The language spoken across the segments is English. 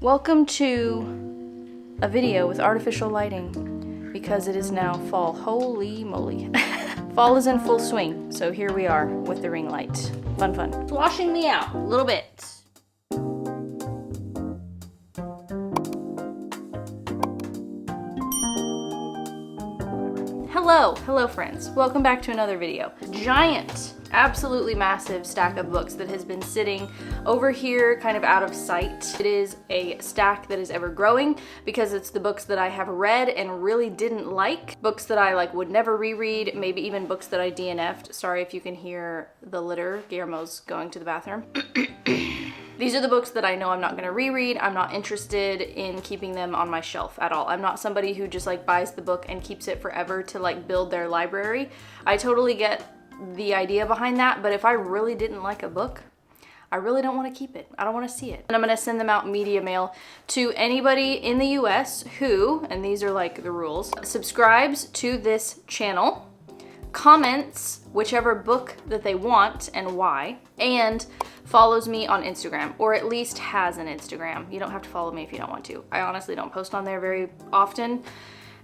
Welcome to a video with artificial lighting because it is now fall. Holy moly. Fall is in full swing, so here we are with the ring light. Fun, fun. It's washing me out a little bit. Hello friends. Welcome back to another video. Giant, absolutely massive stack of books that has been sitting over here kind of out of sight. It is a stack that is ever growing because it's the books that I have read and really didn't like. Books that I would never reread, maybe even books that I DNF'd. Sorry if you can hear the litter. Guillermo's going to the bathroom. These are the books that I know I'm not going to reread. I'm not interested in keeping them on my shelf at all. I'm not somebody who just buys the book and keeps it forever to build their library. I totally get the idea behind that, but if I really didn't like a book, I really don't want to keep it. I don't want to see it. And I'm going to send them out media mail to anybody in the US who, and these are the rules, subscribes to this channel, comments whichever book that they want and why, and follows me on Instagram, or at least has an Instagram. You don't have to follow me if you don't want to. I honestly don't post on there very often,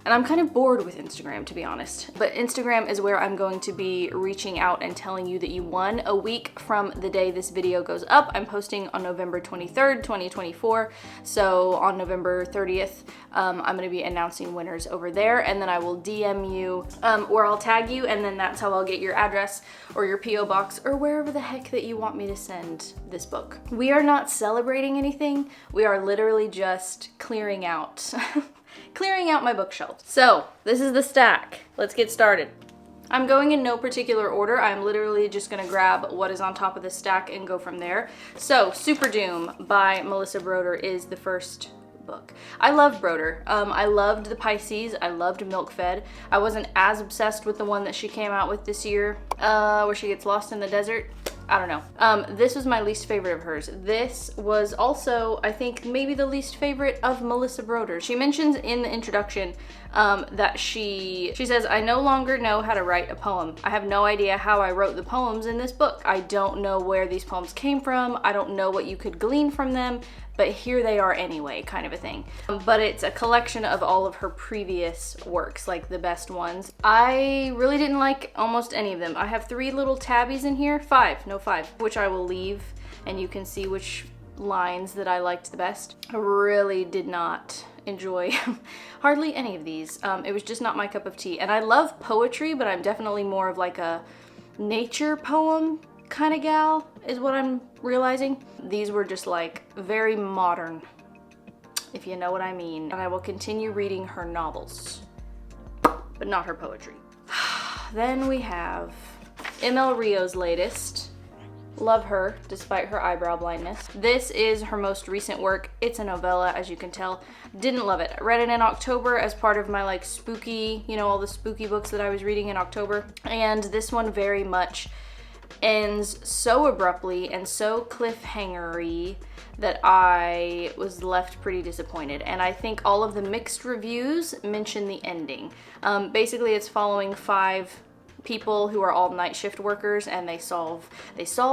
and I'm kind of bored with Instagram, to be honest. But Instagram is where I'm going to be reaching out and telling you that you won. A week from the day this video goes up, I'm posting on November 23rd, 2024. So on November 30th, I'm gonna be announcing winners over there, and then I will DM you, or I'll tag you, and then that's how I'll get your address or your PO box or wherever the heck that you want me to send this book. We are not celebrating anything. We are literally just clearing out. Clearing out my bookshelf. So this is the stack. Let's get started. I'm going in no particular order. I'm literally just gonna grab what is on top of the stack and go from there. So Super Doom by Melissa Broder is the first book. I love Broder. I loved the Pisces. I loved Milk Fed. I wasn't as obsessed with the one that she came out with this year, where she gets lost in the desert. I don't know. This was my least favorite of hers. This was also, I think, maybe the least favorite of Melissa Broder. She mentions in the introduction that she says, "I no longer know how to write a poem. I have no idea how I wrote the poems in this book. I don't know where these poems came from. I don't know what you could glean from them, but here they are anyway," kind of a thing. But it's a collection of all of her previous works, the best ones. I really didn't like almost any of them. I have 3 little tabbies in here, 5, which I will leave, and you can see which lines that I liked the best. I really did not enjoy hardly any of these. It was just not my cup of tea. And I love poetry, but I'm definitely more of a nature poem kind of gal, is what I'm realizing. These were just very modern, if you know what I mean. And I will continue reading her novels, but not her poetry. Then we have ML Rio's latest. Love her, despite her eyebrow blindness. This is her most recent work. It's a novella, as you can tell. Didn't love it. I read it in October as part of my spooky, all the spooky books that I was reading in October. And this one very much ends so abruptly and so cliffhanger-y that I was left pretty disappointed. And I think all of the mixed reviews mention the ending. Basically, it's following 5 people who are all night shift workers, and they solve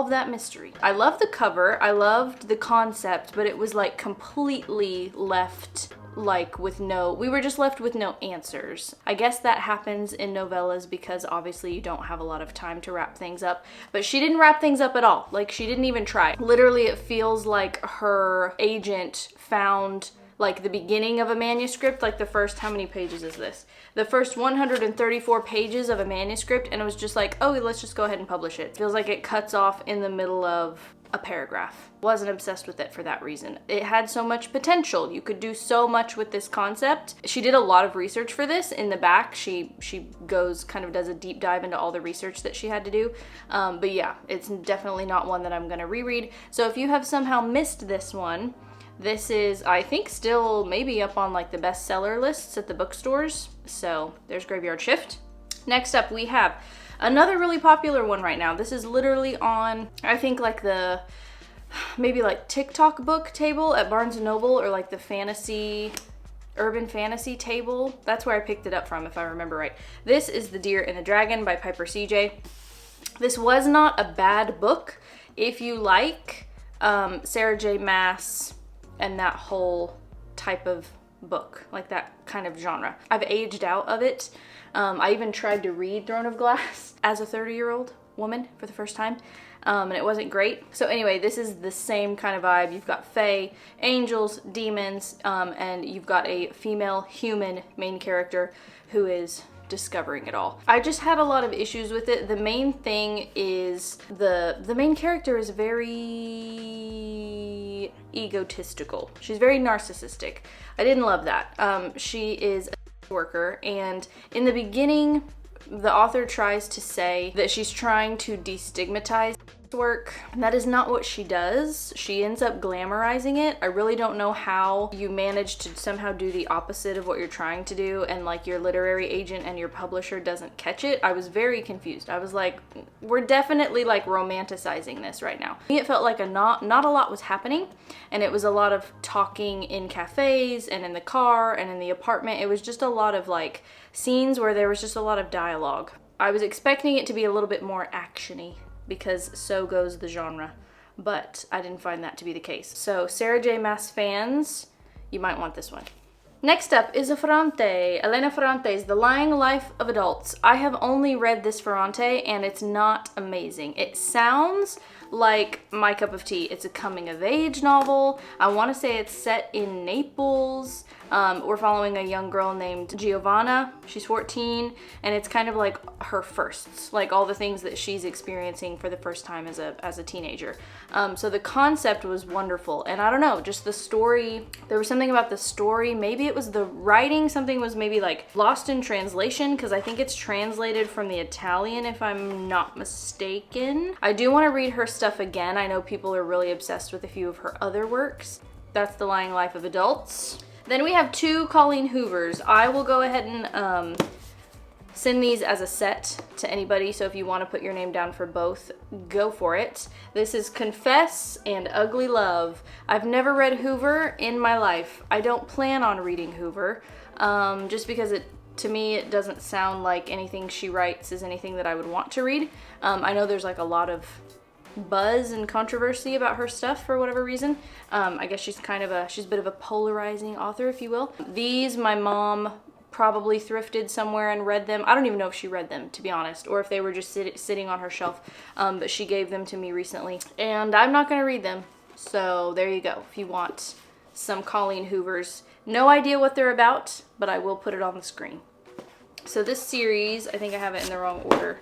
that mystery. I love the cover, I loved the concept, but it was completely left we were just left with no answers. I guess that happens in novellas because obviously you don't have a lot of time to wrap things up, but she didn't wrap things up at all. She didn't even try. Literally, it feels like her agent found the beginning of a manuscript, the first, how many pages is this? The first 134 pages of a manuscript, and it was just oh, let's just go ahead and publish it. Feels like it cuts off in the middle of a paragraph. Wasn't obsessed with it for that reason. It had so much potential. You could do so much with this concept. She did a lot of research for this. In the back, she goes, does a deep dive into all the research that she had to do. But yeah, it's definitely not one that I'm gonna reread. So if you have somehow missed this one, this is, I think, still maybe up on the bestseller lists at the bookstores. So there's Graveyard Shift. Next up, we have another really popular one right now. This is literally on, I think, the maybe TikTok book table at Barnes & Noble, or the urban fantasy table. That's where I picked it up from, if I remember right. This is The Deer and the Dragon by Piper CJ. This was not a bad book. If you like Sarah J. Maas and that whole type of book, like that kind of genre. I've aged out of it. I even tried to read Throne of Glass as a 30-year-old woman for the first time, and it wasn't great. So anyway, this is the same kind of vibe. You've got fae, angels, demons, and you've got a female human main character who is discovering it all. I just had a lot of issues with it. The main thing is the main character is very egotistical. She's very narcissistic. I didn't love that. She is a worker, and in the beginning, the author tries to say that she's trying to destigmatize work. That is not what she does. She ends up glamorizing it. I really don't know how you manage to somehow do the opposite of what you're trying to do, and like your literary agent and your publisher doesn't catch it. I was very confused. I was like, we're definitely like romanticizing this right now. It felt like not a lot was happening, and it was a lot of talking in cafes and in the car and in the apartment. It was just a lot of like scenes where there was just a lot of dialogue. I was expecting it to be a little bit more actiony, because so goes the genre, but I didn't find that to be the case. So Sarah J. Maas fans, you might want this one. Next up is a Ferrante, Elena Ferrante's The Lying Life of Adults. I have only read this Ferrante, and it's not amazing. It sounds like my cup of tea. It's a coming-of-age novel. I want to say it's set in Naples. We're following a young girl named Giovanna. She's 14, and it's kind of like her firsts, like all the things that she's experiencing for the first time as a teenager. So the concept was wonderful, and I don't know, just the story, there was something about the story, maybe it was the writing, something was maybe like lost in translation, because I think it's translated from the Italian if I'm not mistaken. I do want to read her stuff again. I know people are really obsessed with a few of her other works. That's The Lying Life of Adults. Then we have two Colleen Hoovers. I will go ahead and send these as a set to anybody, so if you want to put your name down for both, go for it. This is Confess and Ugly Love. I've never read Hoover in my life. I don't plan on reading Hoover, just because to me, it doesn't sound like anything she writes is anything that I would want to read. I know there's like a lot of buzz and controversy about her stuff for whatever reason. I guess she's a bit of a polarizing author, if you will. These, my mom probably thrifted somewhere and read them. I don't even know if she read them, to be honest, or if they were just sitting on her shelf, but she gave them to me recently, and I'm not gonna read them. So there you go, if you want some Colleen Hoovers. No idea what they're about, but I will put it on the screen. So this series, I think I have it in the wrong order.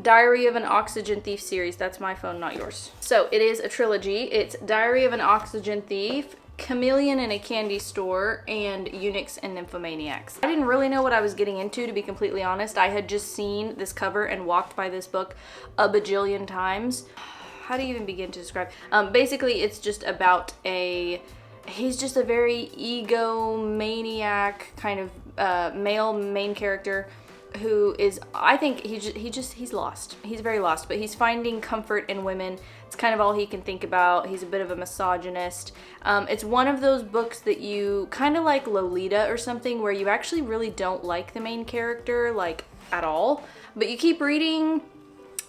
Diary of an Oxygen Thief series. That's my phone, not yours. So it is a trilogy. It's Diary of an Oxygen Thief, Chameleon in a Candy Store, and Eunuchs and Nymphomaniacs. I didn't really know what I was getting into, to be completely honest. I had just seen this cover and walked by this book a bajillion times. How do you even begin to describe? Basically, it's just about he's just a very egomaniac kind of male main character who is, I think he's lost. He's very lost, but he's finding comfort in women. It's kind of all he can think about. He's a bit of a misogynist. It's one of those books that you kind of like Lolita or something, where you actually really don't like the main character, like at all, but you keep reading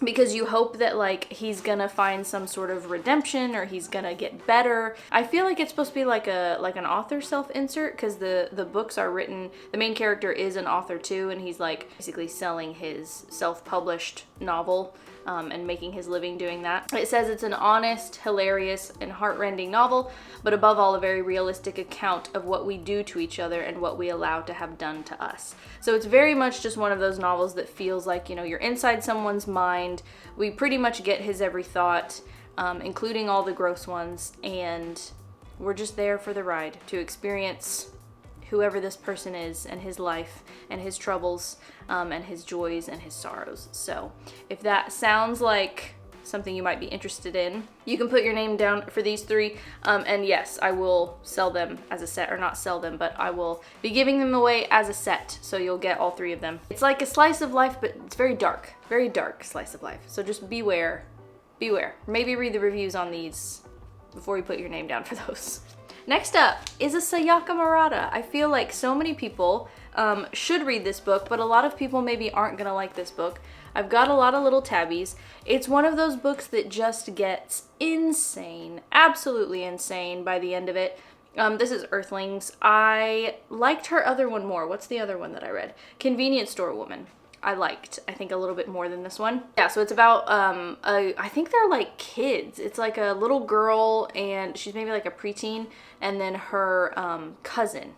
because you hope that like he's gonna find some sort of redemption or he's gonna get better. I feel like it's supposed to be like an author self-insert, because the books are written, the main character is an author too, and he's like basically selling his self-published novel and making his living doing that. It says it's an honest, hilarious, and heartrending novel, but above all, a very realistic account of what we do to each other and what we allow to have done to us. So it's very much just one of those novels that feels like, you know, you're inside someone's mind. We pretty much get his every thought, including all the gross ones, and we're just there for the ride to experience whoever this person is and his life and his troubles and his joys and his sorrows. So if that sounds like something you might be interested in, you can put your name down for these three, and yes, I will sell them as a set, or not sell them, but I will be giving them away as a set, so you'll get all three of them. It's like a slice of life, but it's very dark slice of life, so just beware. Maybe read the reviews on these before you put your name down for those. Next up is a Sayaka Murata. I feel like so many people should read this book, but a lot of people maybe aren't gonna like this book. I've got a lot of little tabbies. It's one of those books that just gets insane, absolutely insane by the end of it. This is Earthlings. I liked her other one more. What's the other one that I read? Convenience Store Woman. I think a little bit more than this one. Yeah, so it's about, I think they're like kids. It's like a little girl and she's maybe like a preteen, and then her cousin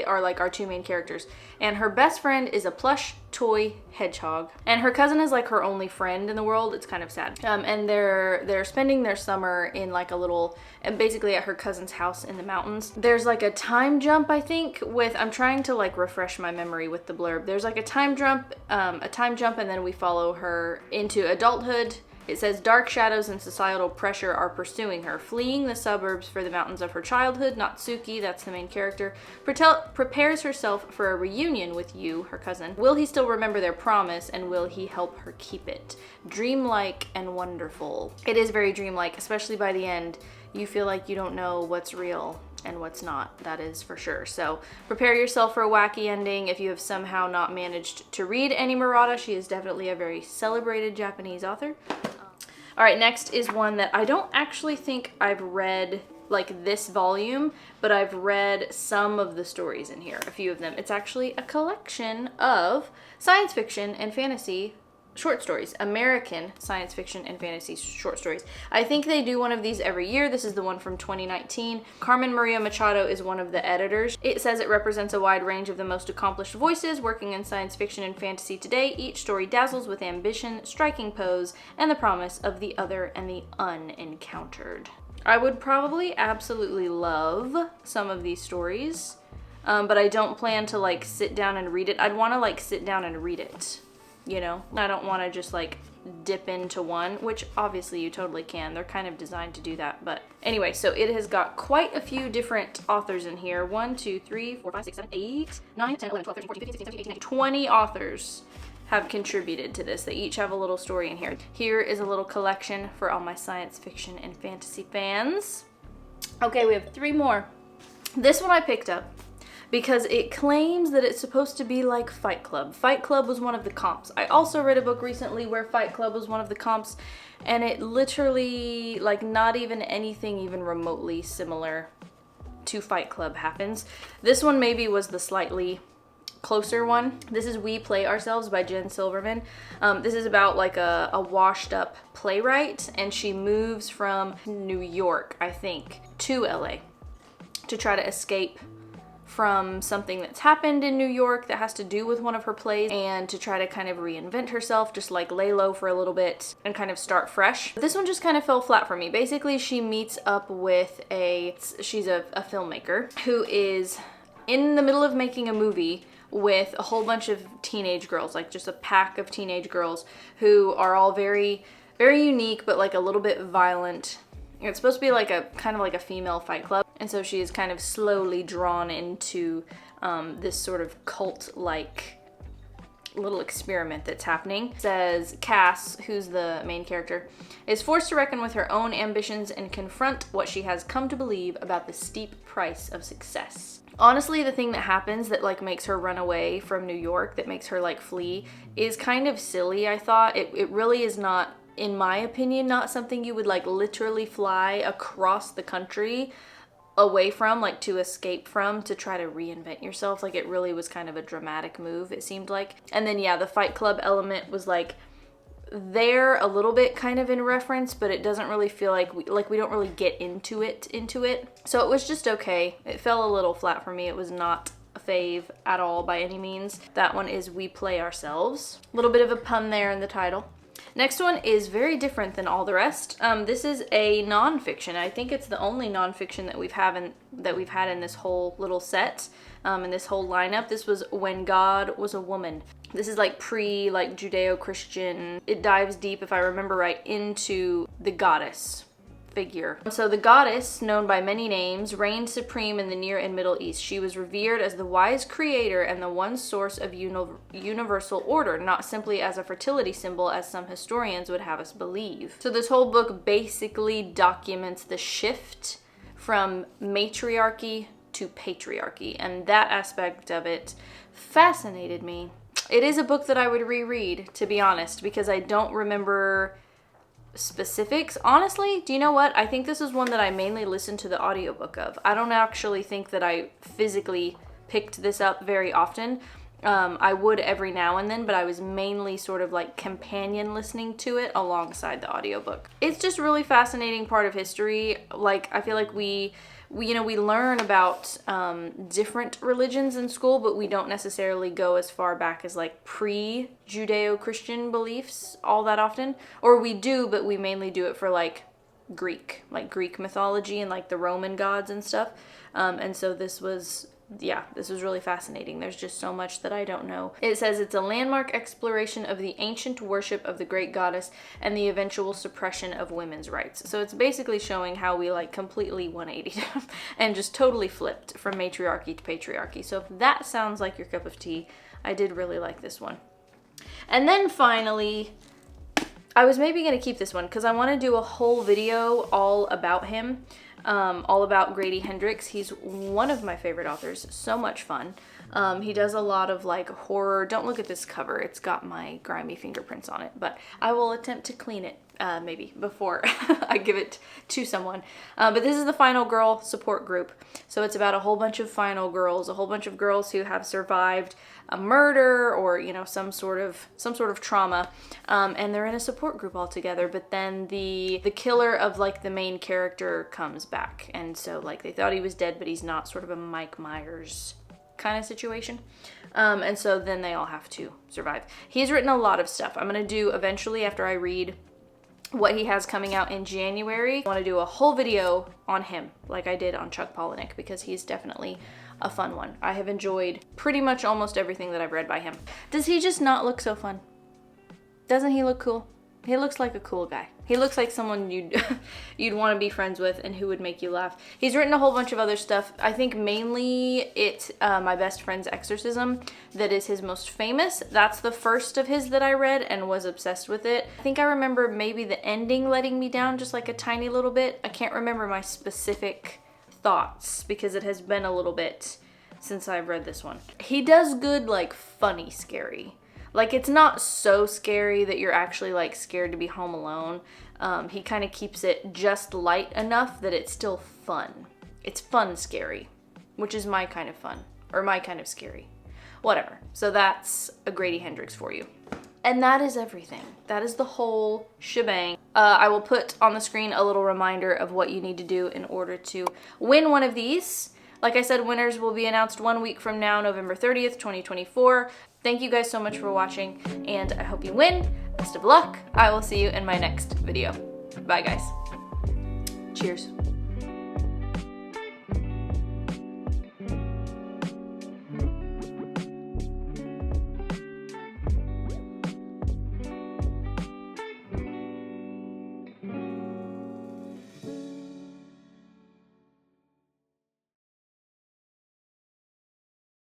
are like our two main characters. And her best friend is a plush toy hedgehog. And her cousin is like her only friend in the world. It's kind of sad. And they're spending their summer in like a little, and basically at her cousin's house in the mountains. There's like a time jump, I think, with, I'm trying to like refresh my memory with the blurb. There's like a time jump, and then we follow her into adulthood. It says dark shadows and societal pressure are pursuing her. Fleeing the suburbs for the mountains of her childhood, Natsuki, that's the main character, prepares herself for a reunion with Yu, her cousin. Will he still remember their promise, and will he help her keep it? Dreamlike and wonderful. It is very dreamlike, especially by the end. You feel like you don't know what's real and what's not, that is for sure. So prepare yourself for a wacky ending if you have somehow not managed to read Annie Murata. She is definitely a very celebrated Japanese author. All right, next is one that I don't actually think I've read like this volume, but I've read some of the stories in here, a few of them. It's actually a collection of science fiction and fantasy short stories, American science fiction and fantasy short stories. I think they do one of these every year. This is the one from 2019. Carmen Maria Machado is one of the editors. It says it represents a wide range of the most accomplished voices working in science fiction and fantasy today. Each story dazzles with ambition, striking pose, and the promise of the other and the unencountered. I would probably absolutely love some of these stories, but I don't plan to like sit down and read it. I'd want to like sit down and read it. You know, I don't want to just like dip into one, which obviously you totally can. They're kind of designed to do that. But anyway, so it has got quite a few different authors in here. 1, 2, 3, 4, 5, 6, 7, 8, 9, 10, 11, 12, 13, 14, 15, 16, 17, 18, 19, 20 authors have contributed to this. They each have a little story in here. Here is a little collection for all my science fiction and fantasy fans. Okay, we have 3 more. This one I picked up because it claims that it's supposed to be like Fight Club. Fight Club was one of the comps. I also read a book recently where Fight Club was one of the comps, and it literally, like, not even anything even remotely similar to Fight Club happens. This one maybe was the slightly closer one. This is We Play Ourselves by Jen Silverman. This is about like a washed up playwright, and she moves from New York, I think, to LA to try to escape from something that's happened in New York that has to do with one of her plays, and to try to kind of reinvent herself, just like lay low for a little bit and kind of start fresh. This one just kind of fell flat for me. Basically, she meets up with she's a filmmaker who is in the middle of making a movie with a whole bunch of teenage girls, like just a pack of teenage girls who are all very, very unique, but like a little bit violent. It's supposed to be like a kind of like a female fight club. And so she is kind of slowly drawn into this sort of cult-like little experiment that's happening. It says Cass, who's the main character, is forced to reckon with her own ambitions and confront what she has come to believe about the steep price of success. Honestly, the thing that happens that like makes her run away from New York, that makes her like flee, is kind of silly, I thought. It really is not, in my opinion, not something you would like literally fly across the country away from, like to escape from, to try to reinvent yourself. Like, it really was kind of a dramatic move, it seemed like. And then yeah, the Fight Club element was like there a little bit kind of in reference, but it doesn't really feel like we don't really get into it. So it was just okay. It fell a little flat for me. It was not a fave at all by any means. That one is We Play Ourselves. A little bit of a pun there in the title. Next one is very different than all the rest. This is a nonfiction. I think it's the only nonfiction that we've had in this whole little set, in this whole lineup. This was When God Was a Woman. This is like Judeo-Christian. It dives deep, if I remember right, into the goddess figure. So the goddess, known by many names, reigned supreme in the Near and Middle East. She was revered as the wise creator and the one source of universal order, not simply as a fertility symbol as some historians would have us believe. So this whole book basically documents the shift from matriarchy to patriarchy, and that aspect of it fascinated me. It is a book that I would reread, to be honest, because I don't remember specifics. Honestly, do you know what? I think this is one that I mainly listened to the audiobook of. I don't actually think that I physically picked this up very often. I would every now and then, but I was mainly sort of like companion listening to it alongside the audiobook. It's just really fascinating part of history. Like, I feel like we learn about different religions in school, but we don't necessarily go as far back as like pre-Judeo-Christian beliefs all that often. Or we do, but we mainly do it for like Greek mythology and like the Roman gods and stuff. And so this was really fascinating. There's just so much that I don't know. It says it's a landmark exploration of the ancient worship of the great goddess and the eventual suppression of women's rights. So it's basically showing how we like completely 180 and just totally flipped from matriarchy to patriarchy. So if that sounds like your cup of tea, I did really like this one. And then finally, I was maybe going to keep this one because I want to do a whole video all about him. All about Grady Hendrix. He's one of my favorite authors. So much fun. He does a lot of like horror. Don't look at this cover. It's got my grimy fingerprints on it, but I will attempt to clean it maybe before I give it to someone. But this is the Final Girl support group. So it's about a whole bunch of final girls, a whole bunch of girls who have survived a murder or, you know, some sort of trauma, and they're in a support group all together. But then the killer of like the main character comes back, and so like they thought he was dead, but he's not, sort of a Mike Myers kind of situation. And so then they all have to survive. He's written a lot of stuff. I'm gonna do eventually, after I read what he has coming out in January, I want to do a whole video on him like I did on Chuck Palahniuk, because he's definitely a fun one. I have enjoyed pretty much almost everything that I've read by him. Does he just not look so fun? Doesn't he look cool? He looks like a cool guy. He looks like someone you'd want to be friends with and who would make you laugh. He's written a whole bunch of other stuff. I think mainly it's My Best Friend's Exorcism that is his most famous. That's the first of his that I read and was obsessed with it. I think I remember maybe the ending letting me down just like a tiny little bit. I can't remember my specific thoughts because it has been a little bit since I've read this one. He does good like funny scary. Like, it's not so scary that you're actually like scared to be home alone. He kind of keeps it just light enough that it's still fun. It's fun scary, which is my kind of fun, or my kind of scary. Whatever. So that's a Grady Hendrix for you. And that is everything. That is the whole shebang. I will put on the screen a little reminder of what you need to do in order to win one of these. Like I said, winners will be announced 1 week from now, November 30th, 2024. Thank you guys so much for watching, and I hope you win. Best of luck. I will see you in my next video. Bye, guys. Cheers.